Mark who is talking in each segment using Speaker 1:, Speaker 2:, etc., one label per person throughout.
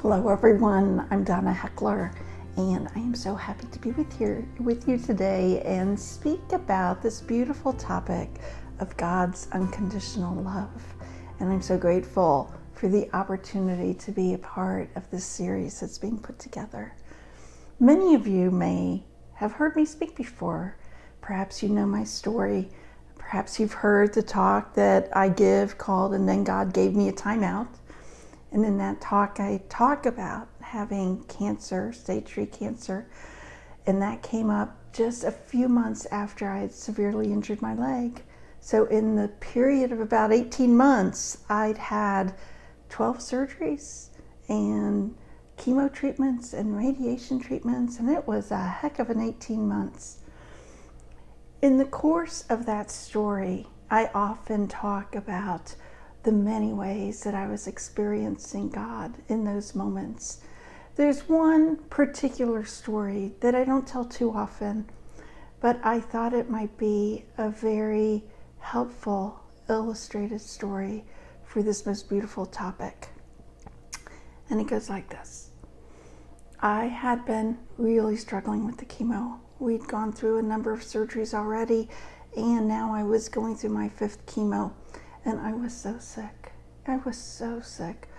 Speaker 1: Hello everyone, I'm Donna Heckler, and I am so happy to be with you today and speak about this beautiful topic of God's unconditional love. And I'm so grateful for the opportunity to be a part of this series that's being put together. Many of you may have heard me speak before. Perhaps you know my story. Perhaps you've heard the talk that I give called "And Then God Gave Me a Timeout." And in that talk, I talk about having cancer, stage 3 cancer, and that came up just a few months after I had severely injured my leg. So in the period of about 18 months, I'd had 12 surgeries and chemo treatments and radiation treatments, and it was a heck of an 18 months. In the course of that story, I often talk about the many ways that I was experiencing God in those moments. There's one particular story that I don't tell too often, but I thought it might be a very helpful, illustrated story for this most beautiful topic. And it goes like this. I had been really struggling with the chemo. We'd gone through a number of surgeries already, and now I was going through my 5th chemo. And I was so sick. I was so sick.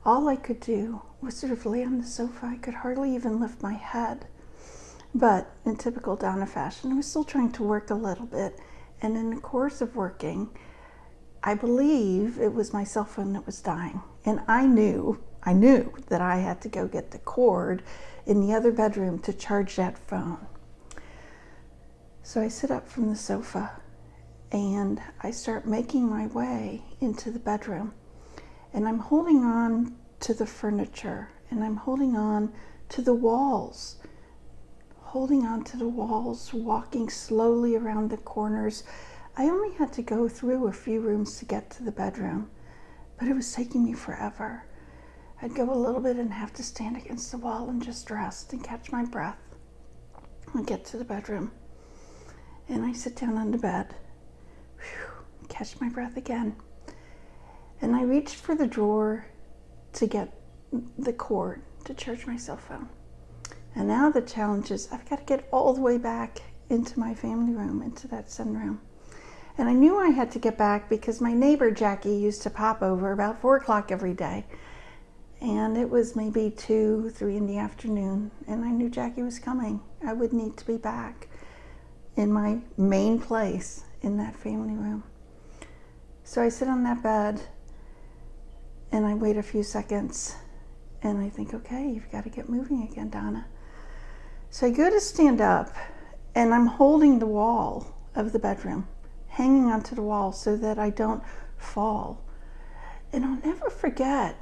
Speaker 1: All I could do was sort of lay on the sofa. I could hardly even lift my head. But in typical Donna fashion, I was still trying to work a little bit. And in the course of working, I believe it was my cell phone that was dying. And I knew that I had to go get the cord in the other bedroom to charge that phone. So I sit up from the sofa and I start making my way into the bedroom, and I'm holding on to the furniture, and I'm holding on to the walls, walking slowly around the corners. I only had to go through a few rooms to get to the bedroom, but it was taking me forever. I'd go a little bit and have to stand against the wall and just rest and catch my breath. I get to the bedroom, and I sit down on the bed. Catch my breath again. And I reached for the drawer to get the cord to charge my cell phone. And now the challenge is I've got to get all the way back into my family room, into that sunroom. And I knew I had to get back because my neighbor Jackie used to pop over about 4 o'clock every day. And it was maybe 2, 3 in the afternoon. And I knew Jackie was coming. I would need to be back in my main place in that family room. So I sit on that bed and I wait a few seconds and I think, okay, you've got to get moving again, Donna. So I go to stand up and I'm holding the wall of the bedroom, hanging onto the wall so that I don't fall. And I'll never forget,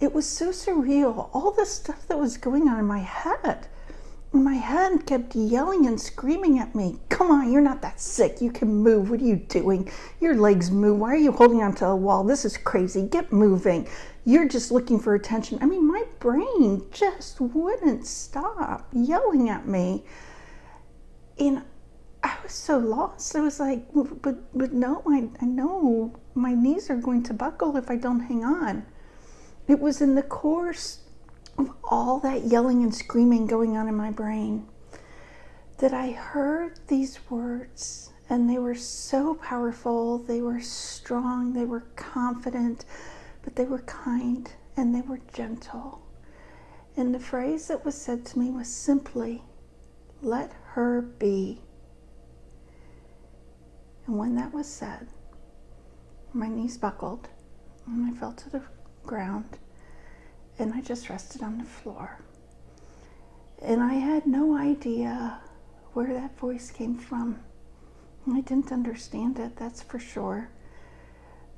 Speaker 1: it was so surreal, all the stuff that was going on in my head. My head kept yelling and screaming at me, come on, you're not that sick. You can move. What are you doing? Your legs move. Why are you holding onto a wall? This is crazy. Get moving. You're just looking for attention. I mean, my brain just wouldn't stop yelling at me. And I was so lost. I was like, but no, I know my knees are going to buckle if I don't hang on. It was in the course of all that yelling and screaming going on in my brain that I heard these words, and they were so powerful, they were strong, they were confident, but they were kind and they were gentle. And the phrase that was said to me was simply, let her be. And when that was said, my knees buckled and I fell to the ground. And I just rested on the floor. And I had no idea where that voice came from. I didn't understand it, that's for sure.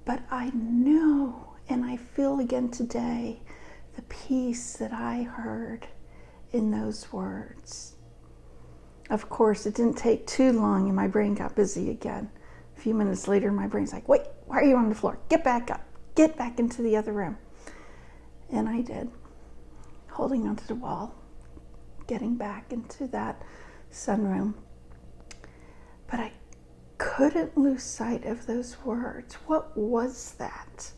Speaker 1: But I know, and I feel again today, the peace that I heard in those words. Of course, it didn't take too long and my brain got busy again. A few minutes later, my brain's like, wait, why are you on the floor? Get back up. Get back into the other room. And I did, holding onto the wall, getting back into that sunroom. But I couldn't lose sight of those words. What was that?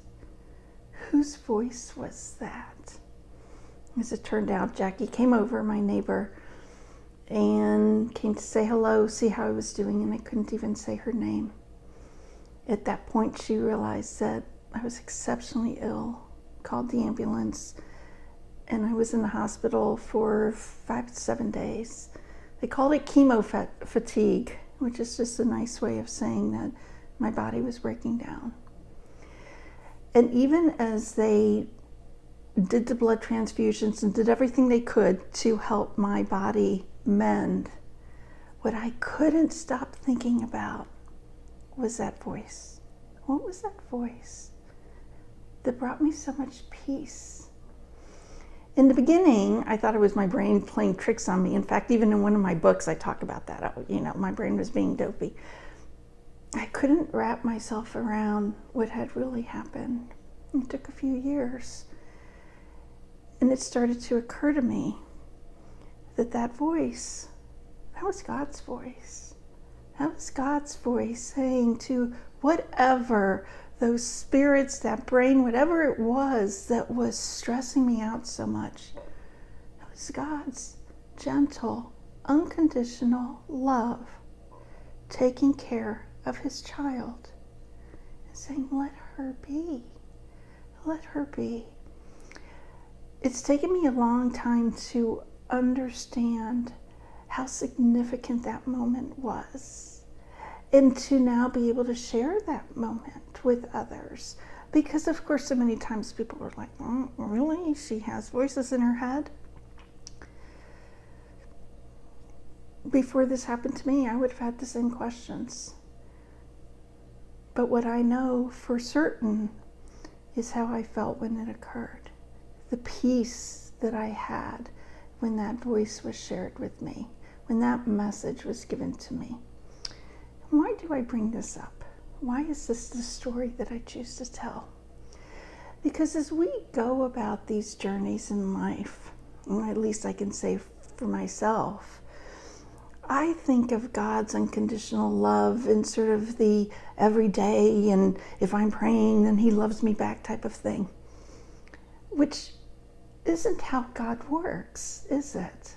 Speaker 1: Whose voice was that? As it turned out, Jackie came over, my neighbor, and came to say hello, see how I was doing, and I couldn't even say her name. At that point, she realized that I was exceptionally ill, called the ambulance, and I was in the hospital for 5 to 7 days. They called it chemo fatigue, which is just a nice way of saying that my body was breaking down. And even as they did the blood transfusions and did everything they could to help my body mend, what I couldn't stop thinking about was that voice. What was that voice that brought me so much peace? In the beginning, I thought it was my brain playing tricks on me. In fact, even in one of my books, I talk about that. My brain was being dopey. I couldn't wrap myself around what had really happened. It took a few years. And it started to occur to me that voice, that was God's voice. That was God's voice saying to whatever those spirits, that brain, whatever it was that was stressing me out so much, it was God's gentle, unconditional love taking care of his child and saying, let her be. Let her be. It's taken me a long time to understand how significant that moment was, and to now be able to share that moment with others. Because of course, so many times people were like, oh, really? She has voices in her head? Before this happened to me, I would have had the same questions. But what I know for certain is how I felt when it occurred. The peace that I had when that voice was shared with me, when that message was given to me. Why do I bring this up? Why is this the story that I choose to tell? Because as we go about these journeys in life, or at least I can say for myself, I think of God's unconditional love in sort of the everyday, and if I'm praying, then he loves me back type of thing, which isn't how God works, is it?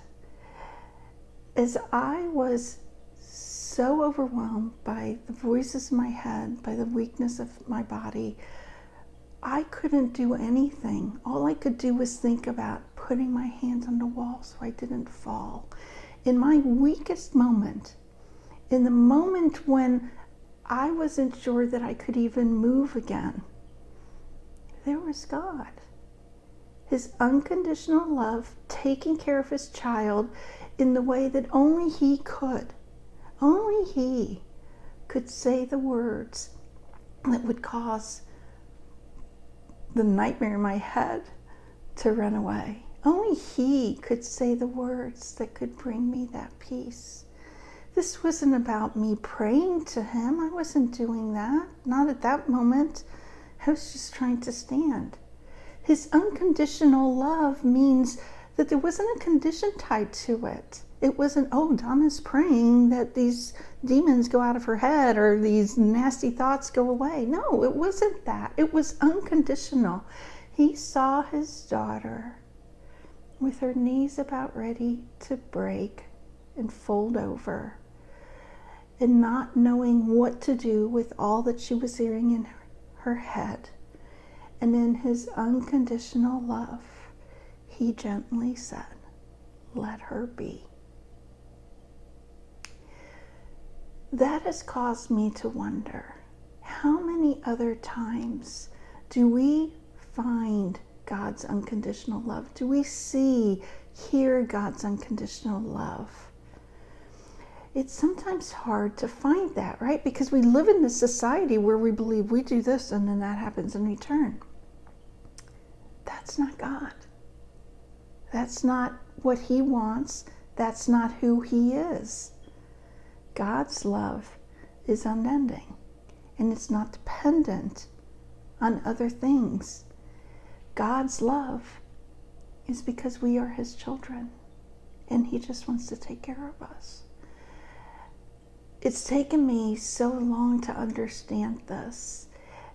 Speaker 1: As I was so overwhelmed by the voices in my head, by the weakness of my body, I couldn't do anything. All I could do was think about putting my hands on the wall so I didn't fall. In my weakest moment, in the moment when I wasn't sure that I could even move again, there was God. His unconditional love, taking care of his child in the way that only he could. Only he could say the words that would cause the nightmare in my head to run away. Only he could say the words that could bring me that peace. This wasn't about me praying to him. I wasn't doing that. Not at that moment. I was just trying to stand. His unconditional love means that there wasn't a condition tied to it. It wasn't, oh, Donna's praying that these demons go out of her head or these nasty thoughts go away. No, it wasn't that. It was unconditional. He saw his daughter with her knees about ready to break and fold over, and not knowing what to do with all that she was hearing in her head. And in his unconditional love, he gently said, let her be. That has caused me to wonder, how many other times do we find God's unconditional love? Do we hear God's unconditional love? It's sometimes hard to find that, right? Because we live in this society where we believe we do this and then that happens in return. That's not God. That's not what he wants. That's not who he is. God's love is unending, and it's not dependent on other things. God's love is because we are his children, and he just wants to take care of us. It's taken me so long to understand this,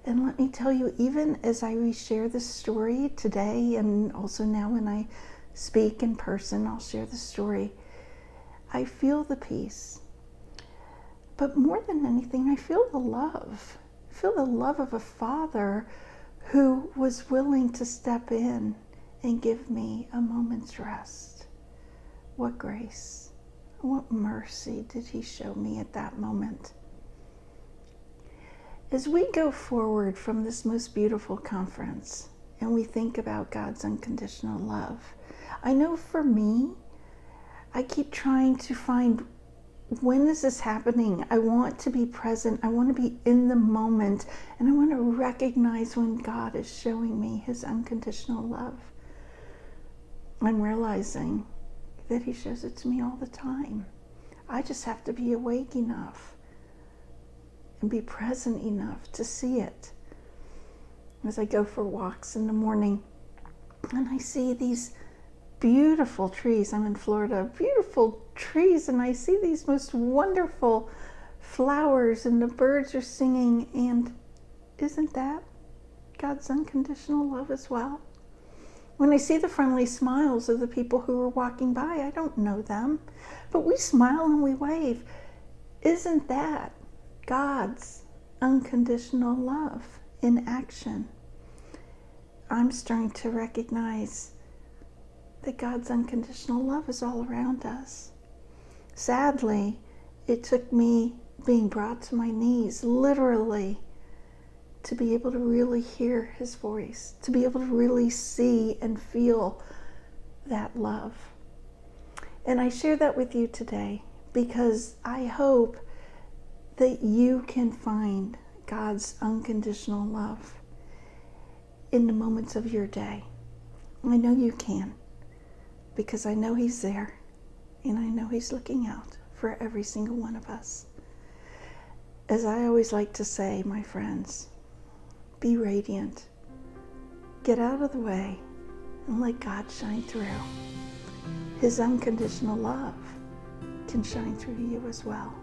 Speaker 1: And let me tell you, even as I reshare this story today, and also now when I speak in person, I'll share the story, I feel the peace. But more than anything, I feel the love. I feel the love of a father who was willing to step in and give me a moment's rest. What grace, what mercy did he show me at that moment? As we go forward from this most beautiful conference and we think about God's unconditional love, I know for me, I keep trying to find, when is this happening? I want to be present. I want to be in the moment. And I want to recognize when God is showing me his unconditional love. I'm realizing that he shows it to me all the time. I just have to be awake enough and be present enough to see it. As I go for walks in the morning and I see these beautiful trees. I'm in Florida, beautiful trees, and I see these most wonderful flowers and the birds are singing, and isn't that God's unconditional love as well? When I see the friendly smiles of the people who are walking by, I don't know them, but we smile and we wave. Isn't that God's unconditional love in action? I'm starting to recognize that God's unconditional love is all around us. Sadly, it took me being brought to my knees, literally, to be able to really hear his voice, to be able to really see and feel that love. And I share that with you today because I hope that you can find God's unconditional love in the moments of your day. I know you can, because I know he's there, and I know he's looking out for every single one of us. As I always like to say, my friends, be radiant. Get out of the way and let God shine through. His unconditional love can shine through you as well.